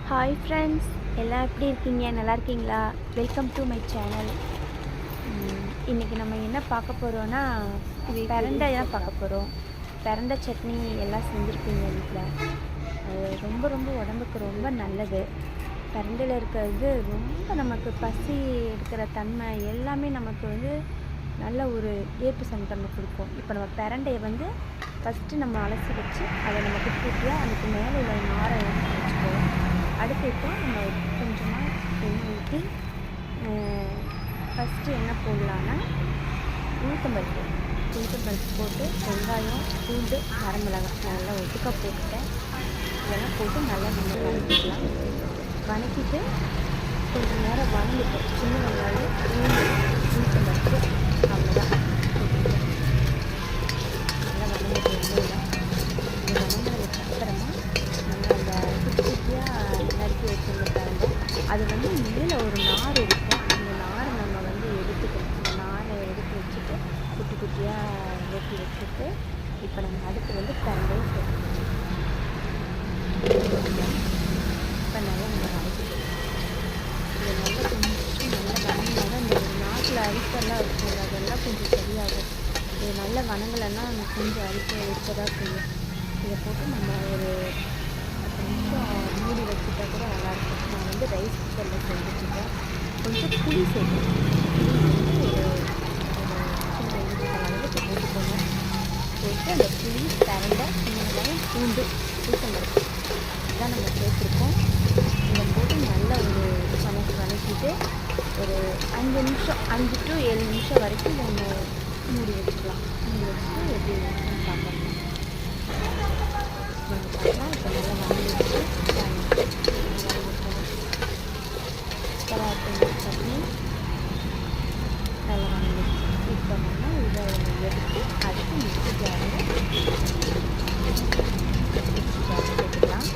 Hi friends, எல்லாம் எப்படி இருக்கீங்க? நல்லா இருக்கீங்களா? Welcome to my channel. இன்றைக்கி நம்ம என்ன பார்க்க போகிறோன்னா, பிரண்டை தான் பார்க்க போகிறோம். பிரண்டை சட்னி எல்லாம் செஞ்சுருப்பீங்க வீட்டில். அது ரொம்ப ரொம்ப உடம்புக்கு ரொம்ப நல்லது. பிரண்டையில் இருக்கிறது ரொம்ப நமக்கு பசி எடுக்கிற தன்மை எல்லாமே நமக்கு நல்ல ஒரு ஏற்பு சந்தன்மை கொடுக்கும். இப்போ நம்ம பிரண்டையை ஃபஸ்ட்டு நம்ம அலசி வச்சு அதை நம்ம குட்டியாக அதுக்கு மேலே உள்ள நாரை எடுத்து வச்சுக்குவோம். அடுத்து நம்ம கொஞ்சமாக எண்ணெய் ஊற்றி ஃபஸ்ட்டு என்ன போடலான்னா உளுத்தம்பருப்பு போட்டு வெங்காயம், பூண்டு, வரமிளகாய் நல்லா ஒட்டுக்க போட்டுட்டேன். இதெல்லாம் போட்டு நல்லா வதக்கிக்கலாம். வதக்கிட்டு கொஞ்சம் நேரம் வதங்கிட்டோம். சின்ன வெங்காயம், பூண்டு, உளுத்தம்பருப்பு அவ்வளோதான் போட்டுக்கிட்டேன். நல்லா வதங்கிட்டு எண்ணெயில் இது வதங்கினதுக்கு அப்புறமா நம்ம அந்த குட்டி குட்டியாக நறுக்கி வச்சுருந்தாங்க. அது மேலே ஒரு நார் இருக்கும். அந்த நாரை நம்ம எடுத்துக்கணும். அந்த நாரை எடுத்து வச்சுட்டு குட்டி குட்டியாக வெட்டி வச்சுட்டு இப்போ நம்ம அடுத்து பிரண்டையை சேர்த்துக்கணும். இப்போ நல்லா நம்ம வதக்கிக்கணும். இது நல்லா கொஞ்சம் நல்லா வதங்கினா தான் இந்த நாட்டில் அரிப்பெல்லாம் இருக்கும், அதெல்லாம் கொஞ்சம் சரியாகும். இது நல்ல வதங்கலைன்னா கொஞ்சம் அரிப்பை வச்சதாக செய்யும். இதை போட்டு நம்ம ஒரு 10 நிமிஷம் மூடி வச்சுட்டா கூட நல்லாயிருக்கும். நான் ரைஸ் குக்கரில் செஞ்சுட்ருக்கேன். கொஞ்சம் புளி சேர்க்கணும். ஒரு சின்ன இஞ்சி அளவுக்கு போட்டுக்கோங்க. போட்டு அந்த புளி, பிரண்டை, சின்ன வெங்காயம், பூண்டு, உளுத்தம்பருப்பு இதுதான் நம்ம சேர்த்துருக்கோம். இதை போட்டு நல்லா ஒரு வதக்கிட்டு ஒரு 5 நிமிஷம் 5 to 7 நிமிஷம் வரைக்கும் நம்ம மூடி வச்சுக்கலாம். மூடி வச்சுட்டு எப்படி இருக்குன்னு பார்க்கலாம். பார்க்கலாம் இப்போ நல்லா வதங்கிட்டு சட்னி நல்லா வதங்கிடுச்சு. இப்போ நம்ம இதை எடுத்து அதுக்கு மிக்ஸி ஜாரில் சேர்த்துக்கலாம்.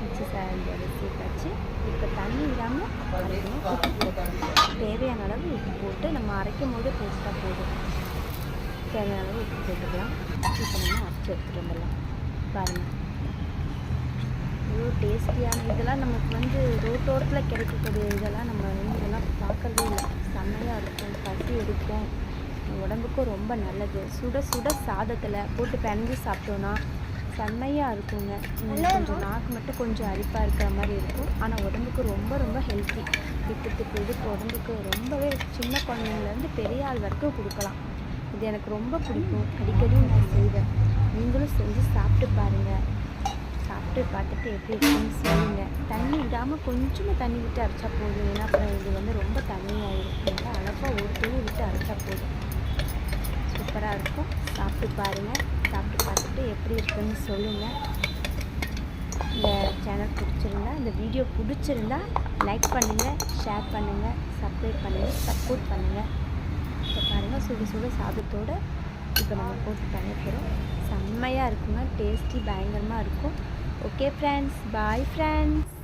மிக்ஸி ஜாரில் சேர்த்தாச்சு. இப்போ தண்ணி விடாமல் அரைக்கணும். உப்பு போட்டு தேவையான அளவு உப்பு போட்டு நம்ம அரைக்கும் போது போட்டால் போதும். தேவையான அளவு உப்பு போட்டுக்கலாம். இப்போ நம்ம அரைச்சி எடுத்துகிட்டு வந்துடலாம். பாருங்கள், இவ்வளோ டேஸ்டியான இதெல்லாம் நமக்கு ரோட்டோரத்தில் கிடைக்கக்கூடிய இதெல்லாம் நம்ம இதெல்லாம் பார்க்கறதே இல்லை. செம்மையாக இருக்கும், பசி எடுக்கும், உடம்புக்கும் ரொம்ப நல்லது. சுட சுட சாதத்தில் போட்டு பிணைஞ்சு சாப்பிட்டோன்னா செம்மையாக இருக்குங்க. கொஞ்சம் நாக்கு மட்டும் கொஞ்சம் அரிப்பாக இருக்கிற மாதிரி இருக்கும், ஆனால் உடம்புக்கு ரொம்ப ரொம்ப ஹெல்த்தி. பித்தத்துக்கு இதுக்கு உடம்புக்கு ரொம்பவே சின்ன குழந்தைங்கலேருந்து பெரிய ஆள் வரைக்கும் கொடுக்கலாம். இது எனக்கு ரொம்ப பிடிக்கும். அடிக்கடி நான் செய்வேன். நீங்களும் செஞ்சு சாப்பிட்டு பாருங்கள். சாப்பிட்டு பார்த்துட்டு எப்படி இருக்குன்னு சொல்லுங்கள். தண்ணி விடாமல் கொஞ்சமாக தண்ணி விட்டு அரைச்சா போதும். ஏன்னா அப்புறம் இது ரொம்ப தண்ணியாகிடும். நல்லா அளப்பாக ஒரு துணி விட்டு அரைச்சா போதும். சூப்பராக இருக்கும். சாப்பிட்டு பாருங்கள். சாப்பிட்டு பார்த்துட்டு எப்படி இருக்குன்னு சொல்லுங்கள். இந்த சேனல் பிடிச்சிருந்தா, இந்த வீடியோ பிடிச்சிருந்தா லைக் பண்ணுங்கள், ஷேர் பண்ணுங்கள், சப்ஸ்கிரைப் பண்ணுங்கள், சப்போர்ட் பண்ணுங்கள். இப்போ பாருங்கள், சுட சுட சாதத்தோடு இப்போ நம்ம போட்டு பண்ண போகிறோம். செம்மையாக இருக்குங்க. டேஸ்டி பயங்கரமாக இருக்கும். Okay friends, bye friends.